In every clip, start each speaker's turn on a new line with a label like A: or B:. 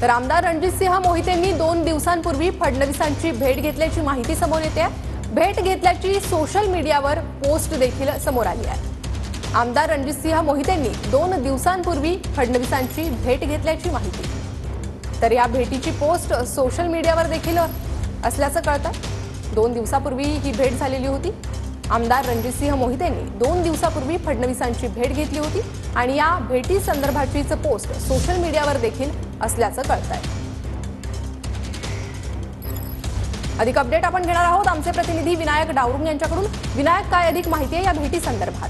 A: तर आमदार रणजितसिंह मोहितेंनी 2 दिवसांपूर्वी फडणवीसांची भेट घेतल्याची माहिती समोर येते आहे। भेट घेतल्याची सोशल मीडियावर पोस्ट देखील समोर आली आहे। आमदार रणजितसिंह मोहितेंनी 2 दिवसांपूर्वी फडणवीसांची भेट घेतल्याची माहिती। तर या भेटीची पोस्ट सोशल मीडियावर देखील असल्याचं कळतं। 2 दिवसापूर्वी ही भेट झालेली होती। आमदार रणजितसिंह मोहितेंनी 2 दिवसापूर्वी फडणवीसांची भेट घेतली होती आणि या भेटी संदर्भाचीच पोस्ट सोशल मीडियावर देखील असल्याचं कळतंय। अधिक अपडेट आपण घेणार आहोत आमचे प्रतिनिधी विनायक डावरुंग यांच्याकडून। विनायक, काय अधिक माहिती आहे या भेटी संदर्भात?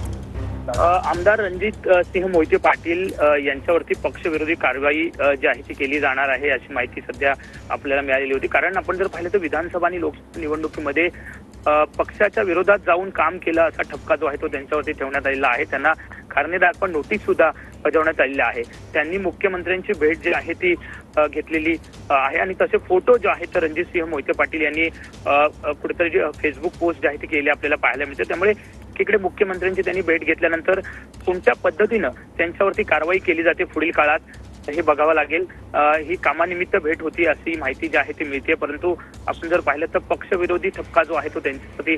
B: आमदार रणजित सिंह मोहिते पाटील यांच्यावरती पक्षविरोधी कारवाई जी आहे ती केली जाणार आहे अशी माहिती सध्या आपल्याला मिळालेली होती। कारण आपण जर पाहिलं तर विधानसभा आणि लोकसभा निवडणुकीमध्ये पक्षाच्या विरोधात जाऊन काम केलं असा ठपका जो आहे तो त्यांच्यावरती ठेवण्यात आलेला आहे। त्यांना कारणेदार नोटीस सुद्धा बजावण्यात आलेली आहे। त्यांनी मुख्यमंत्र्यांची भेट जी आहे ती घेतलेली आहे आणि तसे फोटो जे आहेत तर रणजित सिंह मोहिते पाटील यांनी कुठेतरी फेसबुक पोस्ट जी आहे ती केली आपल्याला पाहायला मिळते। त्यामुळे एकीकडे मुख्यमंत्र्यांची त्यांनी भेट घेतल्यानंतर कोणत्या पद्धतीनं त्यांच्यावरती कारवाई केली जाते पुढील काळात हे बघावं लागेल। ही कामानिमित्त भेट होती अशी माहिती जी आहे ती मिळते, परंतु आपण जर पाहिलं तर पक्षविरोधी ठपका जो आहे तो त्यांच्यासाठी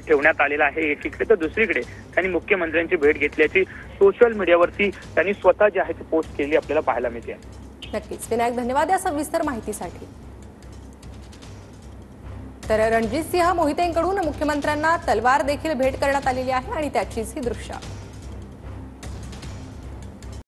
B: ठेवण्यात आलेला आहे एकीकडे। तर दुसरीकडे त्यांनी मुख्यमंत्र्यांची भेट घेतल्याची सोशल मीडियावरती त्यांनी स्वतः जी आहे ती पोस्ट केली आपल्याला पाहायला मिळते।
A: नक्कीच विनायक, धन्यवाद या सविस्तर माहितीसाठी। तर रणजितसिंह मोहितेंकडून मुख्यमंत्र्यांना तलवार देखील भेट करण्यात आलेली आहे आणि त्याचीच ही दृश्य।